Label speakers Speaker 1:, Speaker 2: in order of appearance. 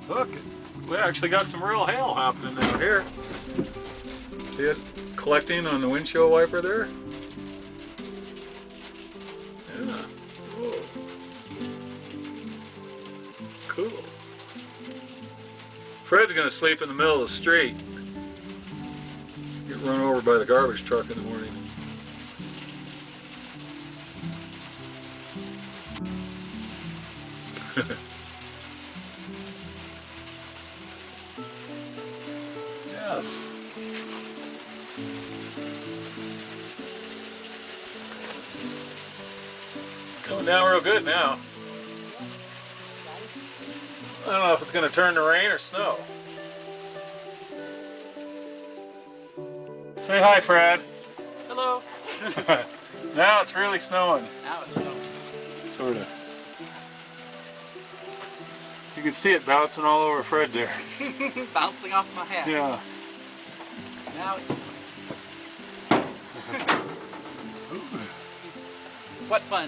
Speaker 1: Look, we actually got some real hail happening out here. See it collecting on the windshield wiper there? Yeah. Whoa. Cool. Fred's gonna sleep in the middle of the street. Get run over by the garbage truck in the morning. Yes. Coming down real good now. I don't know if it's going to turn to rain or snow. Say hi, Fred.
Speaker 2: Hello.
Speaker 1: Now it's really snowing.
Speaker 2: Now it's snowing.
Speaker 1: Sort of. You can see it bouncing all over Fred there.
Speaker 2: Bouncing off my hat.
Speaker 1: Yeah.
Speaker 2: Now it's... What fun.